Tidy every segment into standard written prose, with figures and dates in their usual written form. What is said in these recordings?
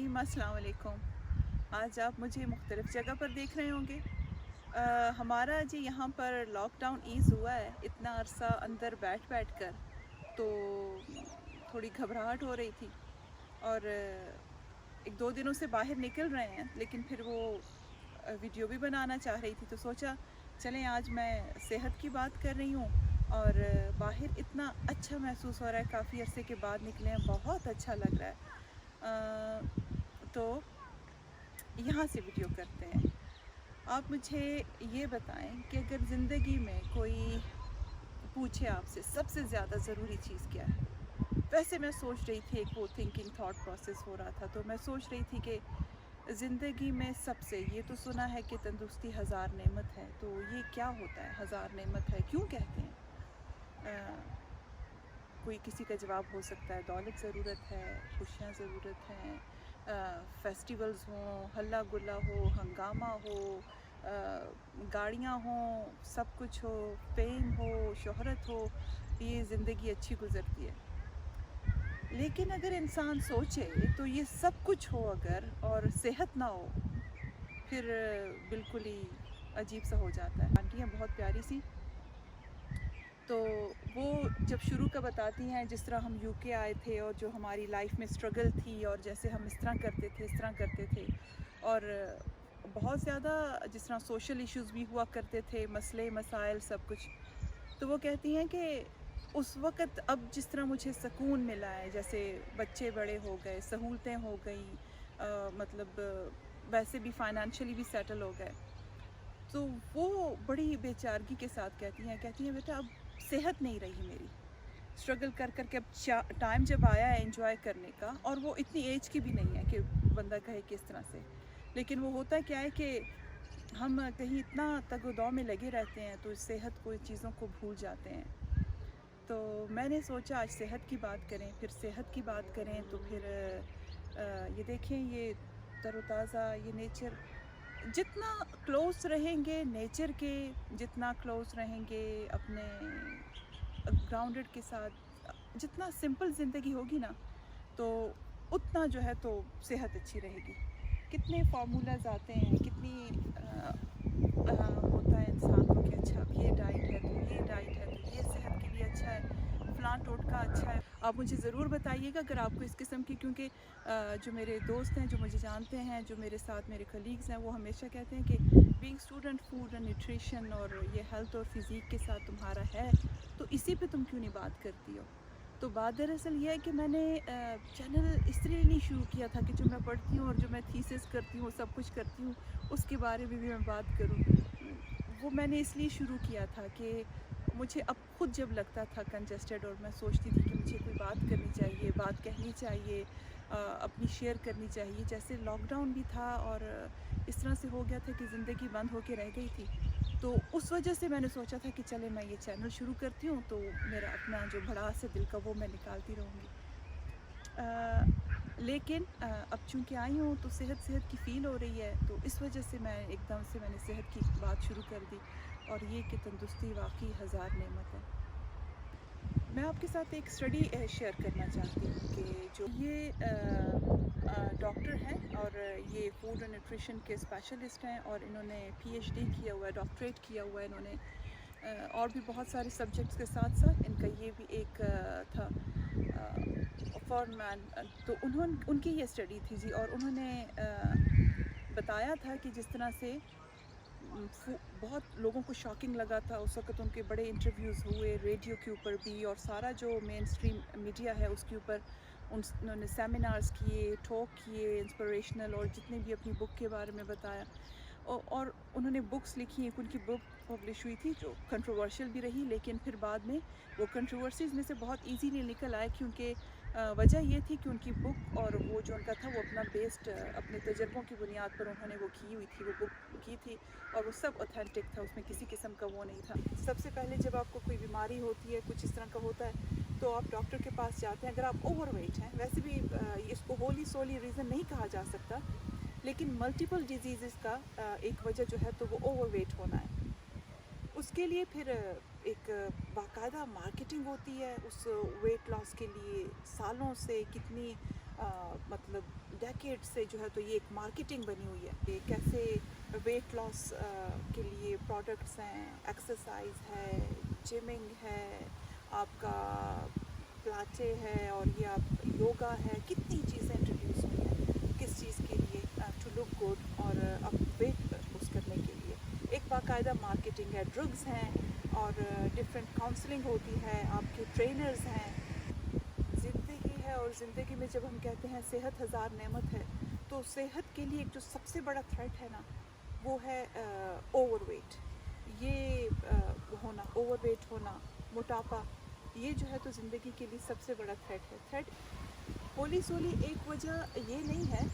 नाज़रीन अस्सलाम वालेकुम। आज आप मुझे मुख्तलिफ़ जगह पर देख रहे होंगे। हमारा जी यहाँ पर लॉकडाउन ईज़ हुआ है, इतना अरसा अंदर बैठ कर तो थोड़ी घबराहट हो रही थी और एक दो दिनों से बाहर निकल रहे हैं, लेकिन फिर वो वीडियो भी बनाना चाह रही थी तो सोचा चलें आज मैं सेहत की बात कर रही हूँ और बाहर इतना अच्छा महसूस हो रहा है, काफ़ी अरसे के बाद निकले हैं, बहुत अच्छा लग रहा है। तो यहाँ से वीडियो करते हैं। आप मुझे ये बताएं कि अगर ज़िंदगी में कोई पूछे आपसे सबसे ज़्यादा ज़रूरी चीज़ क्या है? वैसे मैं सोच रही थी, एक वो थिंकिंग थॉट प्रोसेस हो रहा था, तो मैं सोच रही थी कि ज़िंदगी में सबसे, ये तो सुना है कि तंदुरुस्ती हज़ार नेमत है, तो ये क्या होता है हज़ार नेमत है, क्यों कहते हैं? कोई किसी का जवाब हो सकता है दौलत ज़रूरत है, खुशियाँ ज़रूरत हैं, फेस्टिवल्स हों, हल्ला गुल्ला हो, हंगामा हो, गाड़ियाँ हों, सब कुछ हो, फेम हो, शोहरत हो, ये ज़िंदगी अच्छी गुज़रती है। लेकिन अगर इंसान सोचे तो ये सब कुछ हो अगर और सेहत ना हो, फिर बिल्कुल ही अजीब सा हो जाता है। आंटियाँ बहुत प्यारी सी, तो वो जब शुरू का बताती हैं जिस तरह हम यूके आए थे और जो हमारी लाइफ में स्ट्रगल थी और जैसे हम इस तरह करते थे, इस तरह करते थे, और बहुत ज़्यादा जिस तरह सोशल इश्यूज़ भी हुआ करते थे, मसले मसाइल सब कुछ। तो वो कहती हैं कि उस वक़्त अब जिस तरह मुझे सुकून मिला है, जैसे बच्चे बड़े हो गए, सहूलतें हो गई, मतलब वैसे भी फाइनेंशियली भी सेटल हो गए, तो वो बड़ी बेचारगी के साथ कहती हैं बेटा अब सेहत नहीं रही मेरी, स्ट्रगल कर के अब टाइम जब आया है एंजॉय करने का, और वो इतनी एज की भी नहीं है कि बंदा कहे किस तरह से, लेकिन वो होता क्या है कि हम कहीं इतना तगो-दौ में लगे रहते हैं तो सेहत को, चीज़ों को भूल जाते हैं। तो मैंने सोचा आज सेहत की बात करें, फिर सेहत की बात करें तो फिर ये देखें, ये तरोताज़ा, ये नेचर, जितना क्लोज रहेंगे नेचर के, जितना क्लोज रहेंगे अपने ग्राउंडेड के साथ, जितना सिंपल ज़िंदगी होगी ना, तो उतना जो है तो सेहत अच्छी रहेगी। कितने फार्मूलाज आते हैं, कितनी होता है इंसान को कि अच्छा अब ये डाइट है तो ये डाइट है तो ये सेहत के लिए अच्छा है, फ़लाँ टोटका अच्छा है। आप मुझे ज़रूर बताइएगा अगर आपको इस किस्म की, क्योंकि जो मेरे दोस्त हैं, जो मुझे जानते हैं, जो मेरे साथ मेरे कलीग्स हैं, वो हमेशा कहते हैं कि being student food and nutrition और ये हेल्थ और फिज़ीक के साथ तुम्हारा है, तो इसी पे तुम क्यों नहीं बात करती हो? तो बात दरअसल ये है कि मैंने चैनल इसलिए नहीं शुरू किया था कि जो मैं पढ़ती हूँ और जो मैं थीसिस करती हूँ, सब कुछ करती हूँ, उसके बारे में भी मैं बात करूँ। वो मैंने इसलिए शुरू किया था कि मुझे अब खुद जब लगता था कंजस्टेड और मैं सोचती थी कि मुझे कोई बात करनी चाहिए, बात कहनी चाहिए, अपनी शेयर करनी चाहिए। जैसे लॉकडाउन भी था और इस तरह से हो गया था कि ज़िंदगी बंद होके रह गई थी। तो उस वजह से मैंने सोचा था कि चले मैं ये चैनल शुरू करती हूँ, तो मेरा अपना जो भड़ास है दिल का वो मैं निकालती रहूँगी। लेकिन अब चूँकि आई हूँ तो सेहत की फ़ील हो रही है, तो इस वजह से मैं एकदम से मैंने सेहत की बात शुरू कर दी, और ये कि तंदुरुस्ती वाक़ई हज़ार नेमत है। मैं आपके साथ एक स्टडी शेयर करना चाहती हूँ कि जो ये डॉक्टर हैं और ये फूड और न्यूट्रिशन के स्पेशलिस्ट हैं, और इन्होंने पीएचडी किया हुआ है, डॉक्टरेट किया हुआ है इन्होंने, और भी बहुत सारे सब्जेक्ट्स के साथ साथ इनका ये भी एक था फॉरमैन। तो उनकी ये स्टडी थी जी, और उन्होंने बताया था कि जिस तरह से बहुत लोगों को शॉकिंग लगा था उस वक़्त, उनके बड़े इंटरव्यूज़ हुए रेडियो के ऊपर भी, और सारा जो मेन स्ट्रीम मीडिया है उसके ऊपर उन्होंने सेमिनार्स किए, टॉक किए इंस्पिरेशनल, और जितने भी अपनी बुक के बारे में बताया, और उन्होंने बुक्स लिखी। एक उनकी बुक पब्लिश हुई थी जो कंट्रोवर्शियल भी रही, लेकिन फिर बाद में वो कंट्रोवर्सीज़ में से बहुत इजीली निकल आए, क्योंकि वजह ये थी कि उनकी बुक और वो जो उनका था वो अपना बेस्ड, अपने तजर्बों की बुनियाद पर उन्होंने वो की हुई थी, वो बुक की थी, और वो सब ऑथेंटिक था, उसमें किसी किस्म का वो नहीं था। सबसे पहले जब आपको कोई बीमारी होती है, कुछ इस तरह का होता है, तो आप डॉक्टर के पास जाते हैं। अगर आप ओवरवेट हैं, वैसे भी इसको होली सोली रीज़न नहीं कहा जा सकता, लेकिन मल्टीपल डिजीज़ का एक वजह जो है तो वो ओवरवेट होना है। उसके लिए फिर एक बाकायदा मार्केटिंग होती है उस वेट लॉस के लिए, सालों से कितनी मतलब डेकेड से जो है तो ये एक मार्केटिंग बनी हुई है कि कैसे वेट लॉस के लिए प्रोडक्ट्स हैं, एक्सरसाइज है, जिमिंग है, आपका प्लाटे है और ये आप योगा है, कितनी चीज़ें इंट्रोड्यूस हुई हैं किस चीज़ के लिए, टू लुक गुड और अब वेट लूज़ करने के लिए। एक बाकायदा मार्केटिंग है, ड्रग्स हैं और डिफरेंट काउंसलिंग होती है, आपके ट्रेनर्स हैं। ज़िंदगी है और ज़िंदगी में जब हम कहते हैं सेहत हज़ार नेमत है, तो सेहत के लिए एक जो सबसे बड़ा थ्रेट है ना वो है ओवरवेट। ये होना, ओवरवेट होना, मोटापा, ये जो है तो ज़िंदगी के लिए सबसे बड़ा थ्रेट है। थ्रेट होली सोली एक वजह ये नहीं है,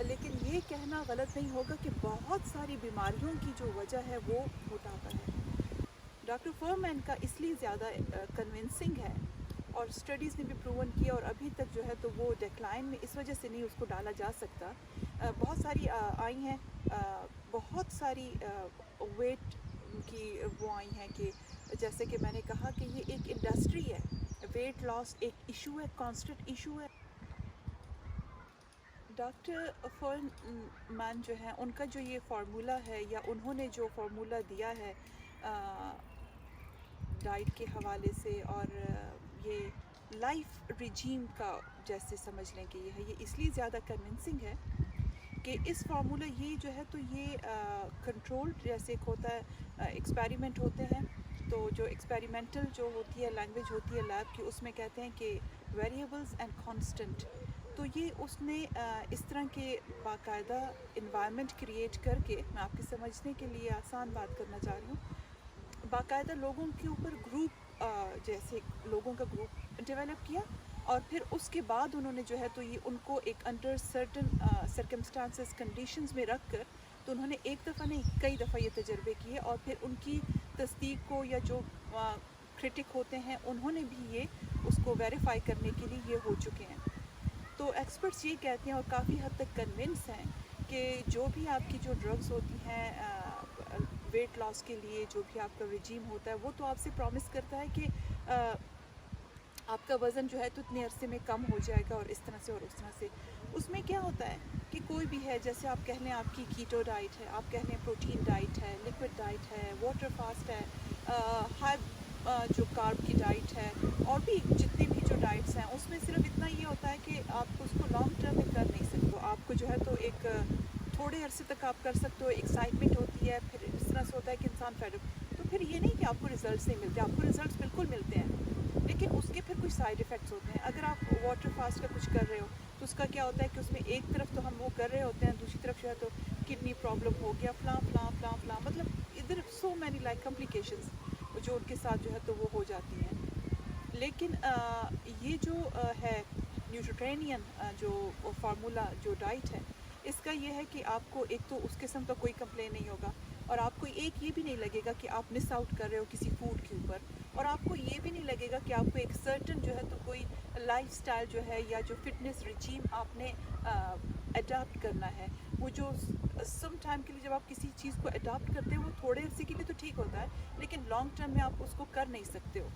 लेकिन ये कहना गलत नहीं होगा कि बहुत सारी बीमारियों की जो वजह है वो मोटापा है। डॉक्टर फरमैन का इसलिए ज़्यादा कन्विंसिंग है और स्टडीज़ ने भी प्रूवन किया और अभी तक जो है तो वो डिक्लाइन में इस वजह से नहीं उसको डाला जा सकता। बहुत सारी आई हैं, बहुत सारी वेट की वो आई हैं कि जैसे कि मैंने कहा कि ये एक इंडस्ट्री है, वेट लॉस एक इशू है, कॉन्स्टेंट इशू है। डॉक्टर फरमैन जो है उनका जो ये फार्मूला है या उन्होंने जो फार्मूला दिया है डाइट के हवाले से और ये लाइफ रिजीम का जैसे समझ लें कि ये है, ये इसलिए ज़्यादा कन्विंसिंग है कि इस फार्मूला ये जो है तो ये कंट्रोल जैसे एक होता है, एक्सपेरिमेंट होते हैं, तो जो एक्सपेरिमेंटल जो होती है लैंग्वेज होती है लैब की, उसमें कहते हैं कि वेरिएबल्स एंड कांस्टेंट। तो ये उसने इस तरह के बाकायदा इन्वायरमेंट क्रिएट करके, मैं आपके समझने के लिए आसान बात करना चाह रही हूँ, बाकायदा लोगों के ऊपर ग्रुप जैसे लोगों का ग्रुप डेवलप किया और फिर उसके बाद उन्होंने जो है तो ये उनको एक अंडर सर्टन सर्कमस्टांसेस कंडीशंस में रख कर, तो उन्होंने एक दफ़ा नहीं कई दफ़ा ये तजर्बे किए और फिर उनकी तस्दीक को या जो क्रिटिक होते हैं उन्होंने भी ये उसको वेरीफाई करने के लिए ये हो चुके हैं। तो एक्सपर्ट्स ये कहते हैं और काफ़ी हद तक कन्विंस हैं कि जो भी आपकी जो ड्रग्स होती हैं वेट लॉस के लिए, जो भी आपका रिजीम होता है वो तो आपसे प्रॉमिस करता है कि आपका वज़न जो है तो इतने अरसे में कम हो जाएगा और इस तरह से और उस तरह से। उसमें क्या होता है कि कोई भी है, जैसे आप कह लें आपकी कीटो डाइट है, आप कह लें प्रोटीन डाइट है, लिक्विड डाइट है, वाटर फास्ट है, हाई जो कार्ब की डाइट है और भी जितनी भी जो डाइट्स हैं, उसमें सिर्फ इतना ये होता है कि आप उसको लॉन्ग टर्म में कर नहीं सकते। आपको जो है तो एक थोड़े अरसे तक आप कर सकते हो, एक्साइटमेंट होती है, फिर इस तरह से होता है कि इंसान फेड, तो फिर ये नहीं कि आपको रिजल्ट्स नहीं मिलते, आपको रिजल्ट्स बिल्कुल मिलते हैं, लेकिन उसके फिर कुछ साइड इफ़ेक्ट्स होते हैं। अगर आप वाटर फास्ट का कुछ कर रहे हो तो उसका क्या होता है कि उसमें एक तरफ तो हम वो कर रहे होते हैं, दूसरी तरफ जो है तो किडनी प्रॉब्लम हो गया, फलां, मतलब इधर सो मैनी लाइक कॉम्प्लिकेशंस जो उनके साथ जो है तो वो हो जाती हैं। लेकिन ये जो है न्यूट्रिटेनियन जो फार्मूला जो डाइट है, इसका ये है कि आपको एक तो उस किस्म का कोई कंप्लेन नहीं होगा और आपको एक ये भी नहीं लगेगा कि आप मिस आउट कर रहे हो किसी फूड के ऊपर, और आपको ये भी नहीं लगेगा कि आपको एक सर्टन जो है तो कोई लाइफस्टाइल जो है या जो फिटनेस रिजीम आपने अडाप्ट करना है। वो जो सम टाइम के लिए जब आप किसी चीज़ को अडाप्ट करते हो वो थोड़े अरसे के लिए तो ठीक होता है, लेकिन लॉन्ग टर्म में आप उसको कर नहीं सकते हो।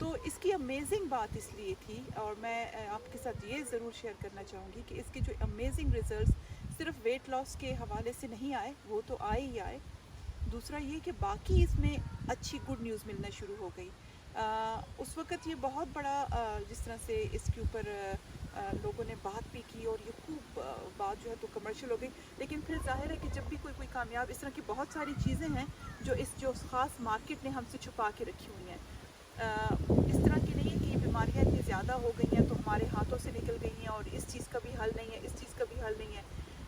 तो इसकी अमेजिंग बात इसलिए थी और मैं आपके साथ ये ज़रूर शेयर करना चाहूँगी कि इसके जो अमेजिंग रिजल्ट्स सिर्फ वेट लॉस के हवाले से नहीं आए, वो तो आए ही आए। दूसरा ये कि बाकी इसमें अच्छी गुड न्यूज़ मिलना शुरू हो गई। उस वक़्त ये बहुत बड़ा जिस तरह से इसके ऊपर लोगों ने बात भी की और ये खूब बात जो है तो कमर्शियल हो गई, लेकिन फिर ज़ाहिर है कि जब भी कोई कामयाब, इस तरह की बहुत सारी चीज़ें हैं जो जो ख़ास मार्केट ने हमसे छुपा के रखी हुई हैं। इस तरह की नहीं है कि ये बीमारियाँ इतनी ज़्यादा हो गई हैं तो हमारे हाथों से निकल गई हैं और इस चीज़ का भी हल नहीं है, इस चीज़ का भी हल नहीं है।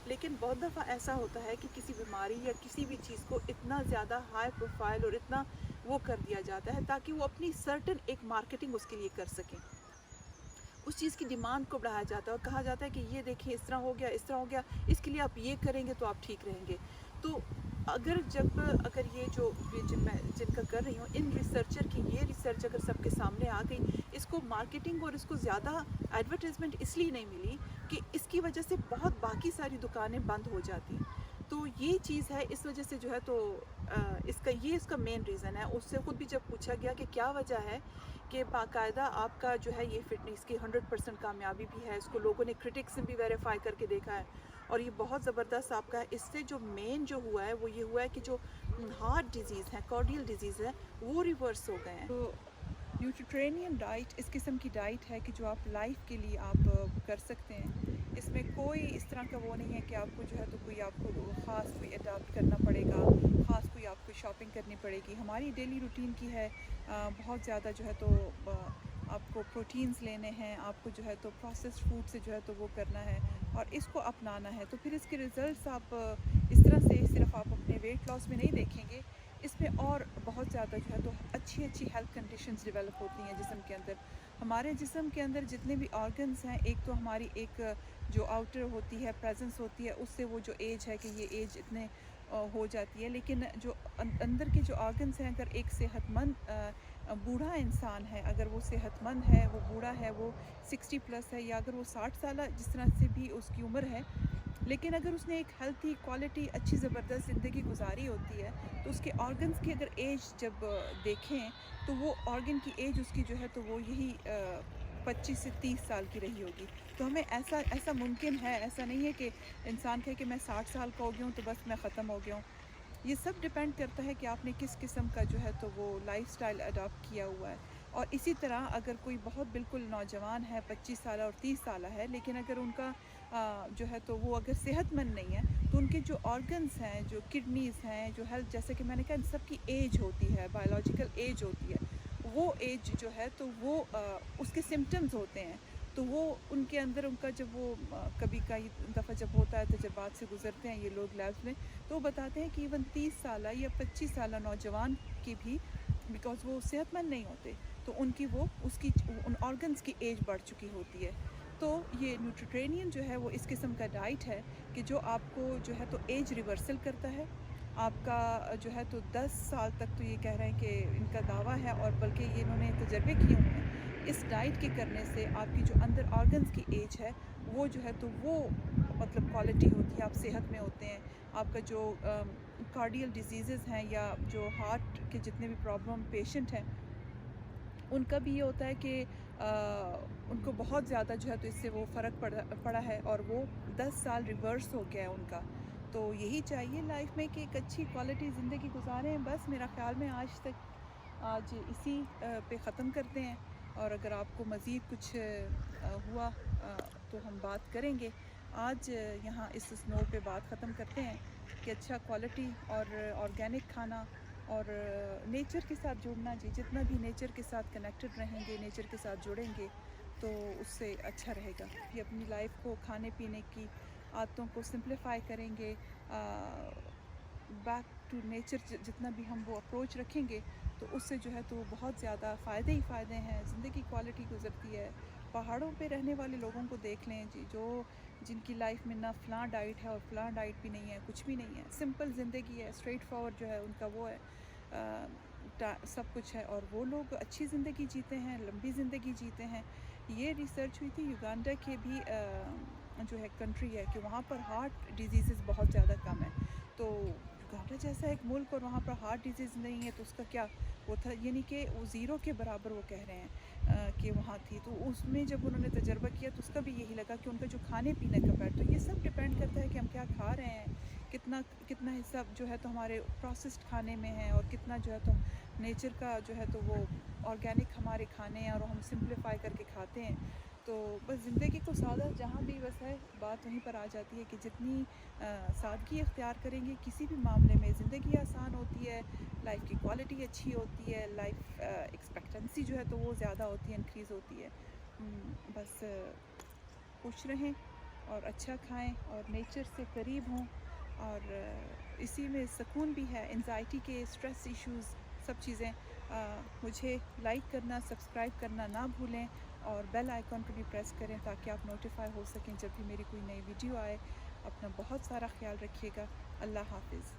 लेकिन बहुत दफ़ा ऐसा होता है कि किसी बीमारी या किसी भी चीज़ को इतना ज़्यादा हाई प्रोफाइल और इतना वो कर दिया जाता है ताकि वो अपनी सर्टन एक मार्केटिंग उसके लिए कर सकें। उस चीज़ की डिमांड को बढ़ाया जाता है और कहा जाता है कि ये देखिए इस तरह हो गया, इस तरह हो गया, इसके लिए आप ये करेंगे तो आप ठीक रहेंगे। तो अगर ये जो जिनका कर रही हूँ, इन रिसर्चर की ये रिसर्च अगर सबके सामने आ गई, इसको मार्केटिंग और इसको ज़्यादा एडवर्टाइजमेंट इसलिए नहीं मिली कि इसकी वजह से बहुत बाकी सारी दुकानें बंद हो जाती। तो ये चीज़ है, इस वजह से जो है तो इसका मेन रीज़न है। उससे ख़ुद भी जब पूछा गया कि क्या वजह है کہ باقاعدہ آپ کا جو ہے یہ فٹنس کی 100% کامیابی بھی ہے. اس کو لوگوں نے کرٹکس نے بھی ویریفائی کر کے دیکھا ہے اور یہ بہت زبردست آپ کا ہے. اس سے جو مین جو ہوا ہے وہ یہ ہوا ہے کہ جو ہارٹ ڈیزیز ہیں, کارڈیل ڈیزیز ہیں, وہ ریورس ہو گئے ہیں. تو نیوٹریٹرینین ڈائٹ اس قسم کی ڈائٹ ہے کہ جو آپ لائف کے لیے آپ کر سکتے ہیں. اس میں کوئی اس طرح کا وہ نہیں ہے کہ آپ کو جو ہے تو کوئی آپ کو خاص کوئی اڈاپٹ کرنا پڑے گا, خاص کوئی آپ کو شاپنگ کرنی پڑے گی. ہماری ڈیلی روٹین کی ہے, بہت زیادہ جو ہے تو آپ کو پروٹینز لینے ہیں, آپ کو جو ہے تو پروسیسڈ فوڈ سے جو ہے تو وہ کرنا ہے اور اس کو اپنانا ہے. تو پھر اس کے ریزلٹس آپ اس طرح سے صرف آپ اپنے ویٹ لاس میں نہیں دیکھیں گے, اس میں اور بہت زیادہ جو ہے تو اچھی ہیلتھ کنڈیشنز ڈیولپ ہوتی ہیں جسم کے اندر. ہمارے جسم کے اندر جتنے بھی آرگنز ہیں, ایک تو ہماری ایک جو آؤٹر ہوتی ہے, پریزنس ہوتی ہے, اس سے وہ جو ایج ہے کہ یہ ایج اتنے ہو جاتی ہے. لیکن جو اندر کے جو آرگنز ہیں, اگر ایک صحت مند بوڑھا انسان ہے, اگر وہ صحت مند ہے, وہ بوڑھا ہے, وہ 60+ ہے, یا اگر وہ 60 سالہ جس طرح سے بھی اس کی عمر ہے, لیکن اگر اس نے ایک ہیلتھی کوالٹی اچھی زبردست زندگی گزاری ہوتی ہے, تو اس کے آرگنز کی اگر ایج جب دیکھیں تو وہ آرگن کی ایج اس کی جو ہے تو وہ یہی 25 سے 30 سال کی رہی ہوگی. تو ہمیں ایسا ممکن ہے, ایسا نہیں ہے کہ انسان کہے کہ میں 60 سال کا ہو گیا ہوں تو بس میں ختم ہو گیا ہوں. یہ سب ڈپینڈ کرتا ہے کہ آپ نے کس قسم کا جو ہے تو وہ لائف سٹائل اڈاپٹ کیا ہوا ہے. اور اسی طرح اگر کوئی بہت بالکل نوجوان ہے, 25 سالہ اور 30 سالہ ہے, لیکن اگر ان کا جو ہے تو وہ اگر صحت مند نہیں ہے, تو ان کے جو آرگنز ہیں, جو کڈنیز ہیں, جو ہیلتھ, جیسے کہ میں نے کہا ان سب کی ایج ہوتی ہے, بایولوجیکل ایج ہوتی ہے. وہ ایج جو ہے تو وہ اس کے سمٹمز ہوتے ہیں. تو وہ ان کے اندر ان کا جب وہ کبھی کئی دفعہ جب ہوتا ہے تجربات سے گزرتے ہیں یہ لوگ لیبس میں, تو وہ بتاتے ہیں کہ ایون 30 سالہ یا 25 سالہ نوجوان کی بھی, بیکاز وہ صحت مند نہیں ہوتے, تو ان کی وہ ان آرگنز کی ایج بڑھ چکی ہوتی ہے. تو یہ نیوٹریٹرینین جو ہے وہ اس قسم کا ڈائٹ ہے کہ جو آپ کو جو ہے تو ایج ریورسل کرتا ہے. آپ کا جو ہے تو 10 سال تک, تو یہ کہہ رہے ہیں کہ ان کا دعویٰ ہے, اور بلکہ یہ انہوں نے تجربے کیے ہوئے ہیں, اس ڈائٹ کے کرنے سے آپ کی جو اندر آرگنز کی ایج ہے وہ جو ہے تو وہ مطلب کوالٹی ہوتی ہے, آپ صحت میں ہوتے ہیں. آپ کا جو کارڈیل ڈیزیزز ہیں یا جو ہارٹ کے جتنے بھی پرابلم پیشنٹ ہیں, ان کا بھی یہ ہوتا ہے کہ ان کو بہت زیادہ جو ہے تو اس سے وہ فرق پڑا ہے, اور وہ 10 سال ریورس ہو گیا ہے ان کا. تو یہی چاہیے لائف میں کہ ایک اچھی کوالٹی زندگی گزاریں. بس میرا خیال میں آج اسی پہ ختم کرتے ہیں, اور اگر آپ کو مزید کچھ ہوا تو ہم بات کریں گے. آج یہاں اس نوٹ پہ بات ختم کرتے ہیں کہ اچھا کوالٹی اور آرگینک کھانا اور نیچر کے ساتھ جڑنا, جتنا بھی نیچر کے ساتھ کنیکٹڈ رہیں گے, نیچر کے ساتھ جڑیں گے, تو اس سے اچھا رہے گا. یہ اپنی لائف کو, کھانے پینے کی عادتوں کو سمپلیفائی کریں گے, بیک ٹو نیچر جتنا بھی ہم وہ اپروچ رکھیں گے, تو اس سے جو ہے تو بہت زیادہ فائدے ہی فائدے ہیں. زندگی کوالٹی گزرتی ہے. پہاڑوں پہ رہنے والے لوگوں کو دیکھ لیں جی, جو جن کی لائف میں نہ فلاں ڈائٹ ہے اور فلاں ڈائٹ بھی نہیں ہے, کچھ بھی نہیں ہے, سمپل زندگی ہے, اسٹریٹ فارورڈ جو ہے ان کا وہ ہے, سب کچھ ہے, اور وہ لوگ اچھی زندگی جیتے ہیں, لمبی زندگی جیتے ہیں. یہ ریسرچ ہوئی تھی یوگانڈا کے بھی جو ہے کنٹری ہے, کہ وہاں پر ہارٹ ڈیزیزز بہت زیادہ کم ہے. تو یوگانڈا جیسا ایک ملک اور وہاں پر ہارٹ ڈیزیز نہیں ہے, تو اس کا کیا وہ تھا, یعنی کہ وہ زیرو کے برابر وہ کہہ رہے ہیں کہ وہاں تھی. تو اس میں جب انہوں نے تجربہ کیا تو اس کا بھی یہی لگا کہ ان کا جو کھانے پینے کا پیٹرن, تو یہ سب ڈپینڈ کرتا ہے کہ ہم کیا کھا رہے ہیں, کتنا حصہ جو ہے تو ہمارے پروسیسڈ کھانے میں ہے, اور کتنا جو ہے تو نیچر کا جو ہے تو وہ آرگینک ہمارے کھانے ہیں, اور ہم سمپلیفائی کر کے کھاتے ہیں. تو بس زندگی کو سادہ جہاں بھی بس ہے, بات وہیں پر آ جاتی ہے کہ جتنی سادگی اختیار کریں گے کسی بھی معاملے میں, زندگی آسان ہوتی ہے, لائف کی کوالٹی اچھی ہوتی ہے, لائف ایکسپیکٹنسی جو ہے تو وہ زیادہ ہوتی ہے, انکریز ہوتی ہے. بس خوش رہیں اور اچھا کھائیں اور نیچر سے قریب ہوں, اور اسی میں سکون بھی ہے. انزائٹی کے اسٹریس ایشوز سب چیزیں, مجھے لائک کرنا, سبسکرائب کرنا نہ بھولیں, اور بیل آئیکن کو بھی پریس کریں تاکہ آپ نوٹیفائی ہو سکیں جب بھی میری کوئی نئی ویڈیو آئے. اپنا بہت سارا خیال رکھیے گا. اللہ حافظ.